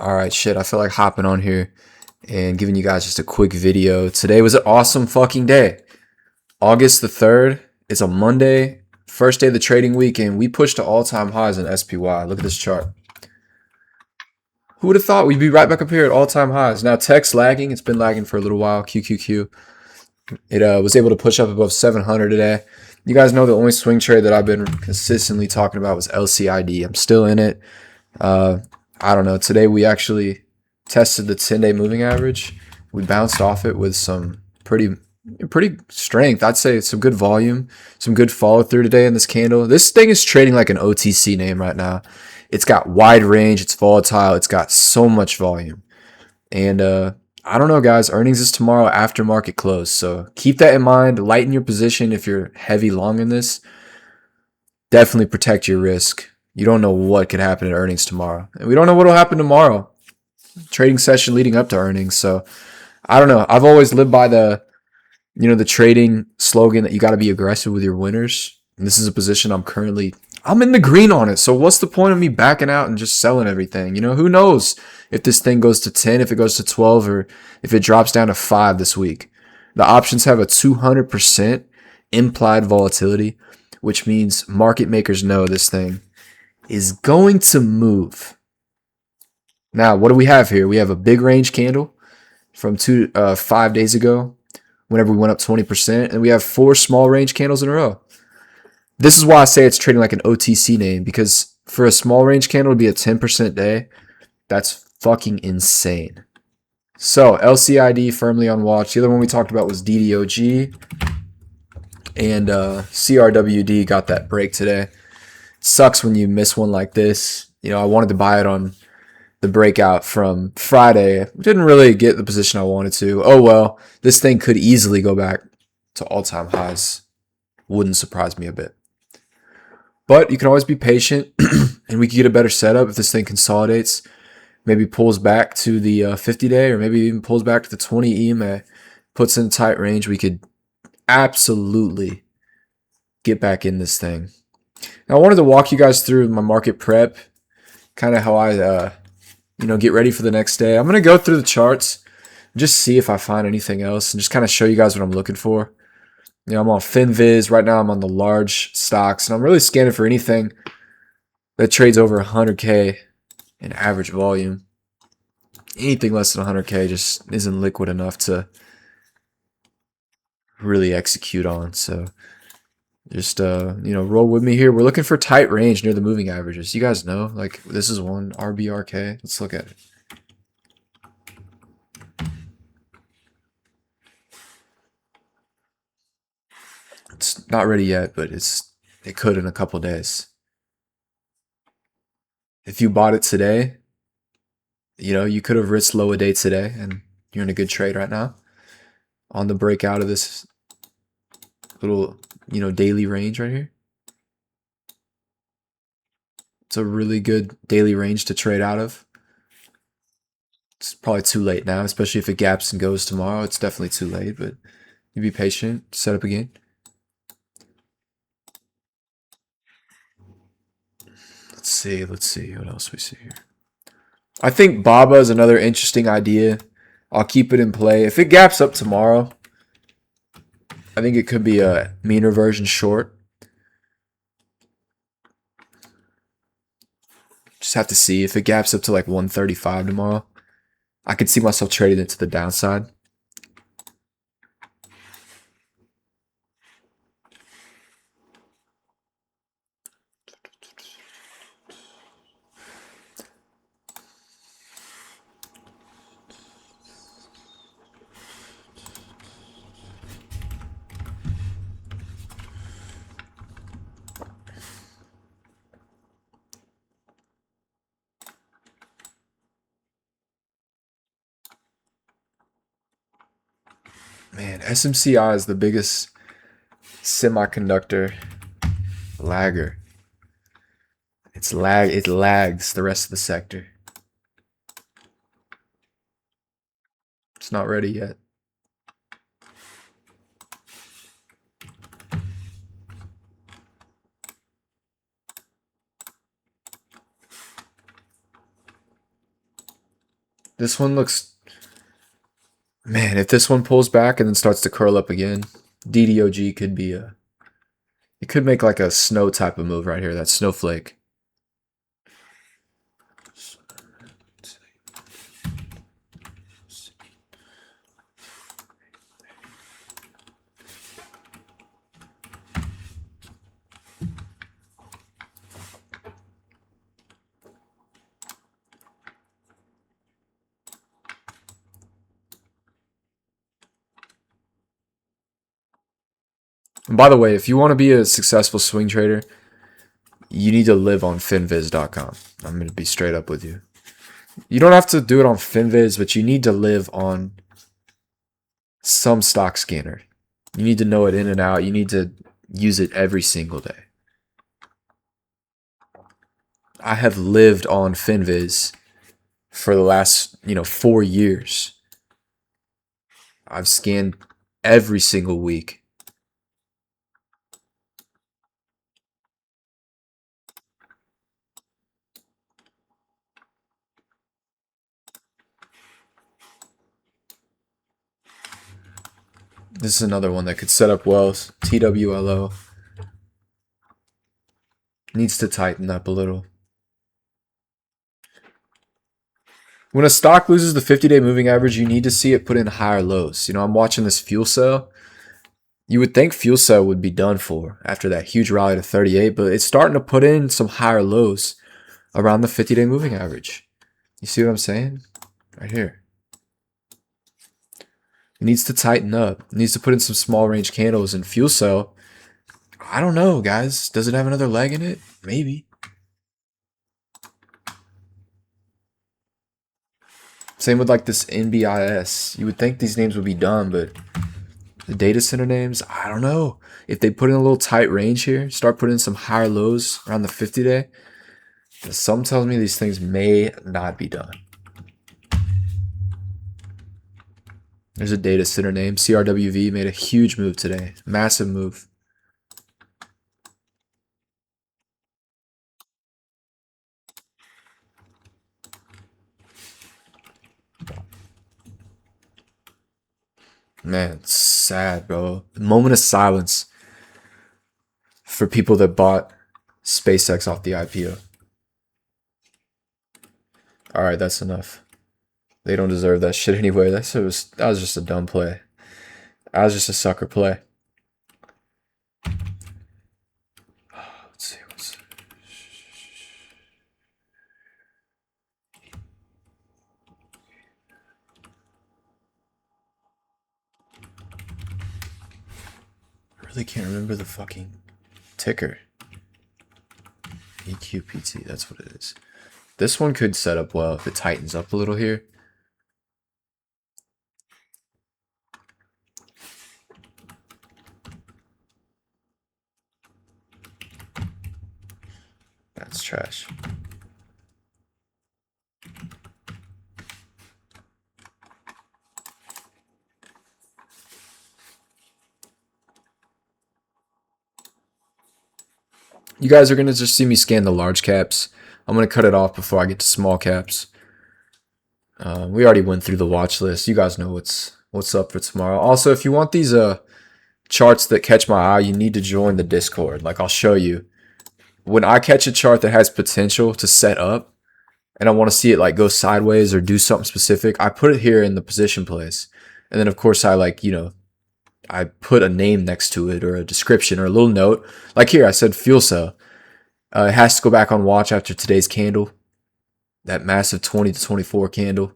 Alright, shit, I feel like hopping on here and giving you guys just a quick video. Today was an awesome fucking day. August the 3rd. It's a Monday, first day of the trading week, and we pushed to all-time highs in SPY. Look at this chart. Who would have thought we'd be right back up here at all-time highs? Now, tech's lagging. It's been lagging for a little while. QQQ. It was able to push up above 700 today. You guys know the only swing trade that I've been consistently talking about was LCID. I'm still in it. I don't know. Today we actually tested the 10-day moving average. We bounced off it with some pretty strength. I'd say some good volume, some good follow through today in this candle. This thing is trading like an OTC name right now. It's got wide range. It's volatile. It's got so much volume. And I don't know, guys. Earnings is tomorrow after market close. So keep that in mind. Lighten your position if you're heavy long in this. Definitely protect your risk. You don't know what could happen at earnings tomorrow. And we don't know what will happen tomorrow. Trading session leading up to earnings. So I don't know. I've always lived by the trading slogan that you got to be aggressive with your winners. And this is a position I'm in the green on it. So what's the point of me backing out and just selling everything? Who knows if this thing goes to 10, if it goes to 12, or if it drops down to 5 this week. The options have a 200% implied volatility, which means market makers know this thing is going to move. Now, what do we have here? We have a big range candle from 5 days ago, whenever we went up 20%, and we have 4 small range candles in a row. This is why I say it's trading like an OTC name, because for a small range candle to be a 10% day, that's fucking insane. So LCID firmly on watch. The other one we talked about was DDOG, and CRWD got that break today. Sucks when you miss one like this. I wanted to buy it on the breakout from Friday. Didn't really get the position I wanted to. Oh well, this thing could easily go back to all-time highs. Wouldn't surprise me a bit. But you can always be patient, and we could get a better setup if this thing consolidates. Maybe pulls back to the 50-day, or maybe even pulls back to the 20 EMA, puts in a tight range. We could absolutely get back in this thing. Now, I wanted to walk you guys through my market prep, kind of how I, get ready for the next day. I'm going to go through the charts, just see if I find anything else, and just kind of show you guys what I'm looking for. I'm on FinViz. Right now I'm on the large stocks, and I'm really scanning for anything that trades over 100K in average volume. Anything less than 100K just isn't liquid enough to really execute on. So just, roll with me here. We're looking for tight range near the moving averages. You guys know, like, this is one RBRK. Let's look at it. It's not ready yet, but it could in a couple days. If you bought it today, you could have risked low a day today, and you're in a good trade right now on the breakout of this little, daily range right here. It's a really good daily range to trade out of. It's probably too late now, especially if it gaps and goes tomorrow. It's definitely too late, but you be patient. Set up again. Let's see what else we see here. I think Baba is another interesting idea. I'll keep it in play. If it gaps up tomorrow, I think it could be a mean reversion short. Just have to see. If it gaps up to like 135 tomorrow, I could see myself trading it to the downside. Man, SMCI is the biggest semiconductor lagger. It lags the rest of the sector. It's not ready yet. This one looks, man, if this one pulls back and then starts to curl up again, DDOG could be it could make like a snow type of move right here, that snowflake. And by the way, if you want to be a successful swing trader, you need to live on finviz.com. I'm going to be straight up with you. You don't have to do it on finviz, but you need to live on some stock scanner. You need to know it in and out. You need to use it every single day. I have lived on finviz for the last, 4 years. I've scanned every single week. This is another one that could set up well. TWLO. Needs to tighten up a little. When a stock loses the 50-day moving average, you need to see it put in higher lows. I'm watching this fuel cell. You would think fuel cell would be done for after that huge rally to 38, but it's starting to put in some higher lows around the 50-day moving average. You see what I'm saying? Right here. It needs to tighten up. It needs to put in some small range candles. And fuel cell, I don't know, guys. Does it have another leg in it? Maybe. Same with like this NBIS. You would think these names would be done, but the data center names, I don't know. If they put in a little tight range here, start putting in some higher lows around the 50-day, something tells me these things may not be done. There's a data center name. CRWD made a huge move today. Massive move. Man, it's sad, bro. A moment of silence for people that bought SpaceX off the IPO. Alright, that's enough. They don't deserve that shit anyway. That was just a dumb play. That was just a sucker play. Let's see what's. I really can't remember the fucking ticker. EQPT, that's what it is. This one could set up well if it tightens up a little here. That's trash. You guys are going to just see me scan the large caps. I'm going to cut it off before I get to small caps. We already went through the watch list. You guys know what's up for tomorrow. Also, if you want these charts that catch my eye, you need to join the Discord. Like, I'll show you. When I catch a chart that has potential to set up, and I want to see it like go sideways or do something specific, I put it here in the position place. And then, of course, I put a name next to it or a description or a little note. Like here, I said fuel cell. It has to go back on watch after today's candle. That massive 20 to 24 candle.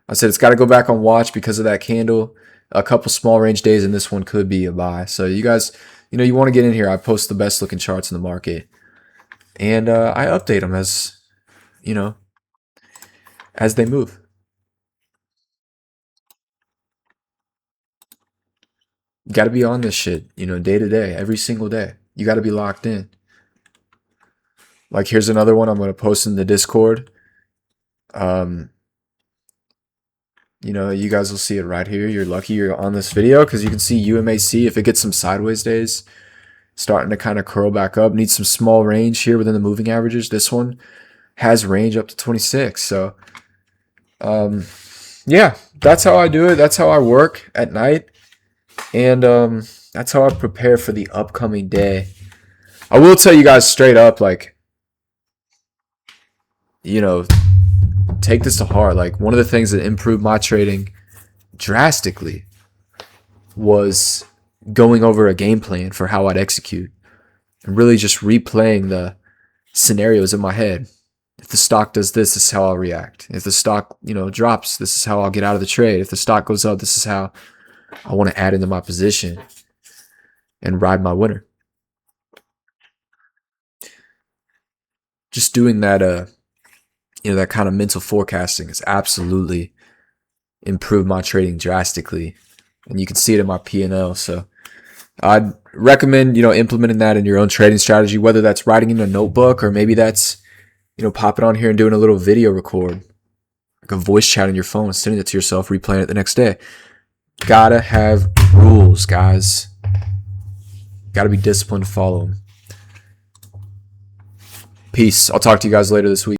I said it's got to go back on watch because of that candle. A couple small range days, and this one could be a buy. So you guys, you want to get in here. I post the best looking charts in the market. And I update them as, as they move. You got to be on this shit, day to day, every single day. You got to be locked in. Like, here's another one I'm going to post in the Discord. You guys will see it right here. You're lucky you're on this video because you can see UMAC, if it gets some sideways days, starting to kind of curl back up. Needs some small range here within the moving averages. This one has range up to 26. So Yeah, that's how I do it. That's how I work at night. And that's how I prepare for the upcoming day. I will tell you guys straight up, like, you know, take this to heart. Like, one of the things that improved my trading drastically was going over a game plan for how I'd execute and really just replaying the scenarios in my head. If the stock does this, this is how I'll react. If the stock, drops, this is how I'll get out of the trade. If the stock goes up, this is how I want to add into my position and ride my winner. Just doing that, that kind of mental forecasting has absolutely improved my trading drastically, and you can see it in my P&L. So I'd recommend, implementing that in your own trading strategy, whether that's writing in a notebook or maybe that's, popping on here and doing a little video record, like a voice chat on your phone, sending it to yourself, replaying it the next day. Gotta have rules, guys. Gotta be disciplined to follow them. Peace. I'll talk to you guys later this week.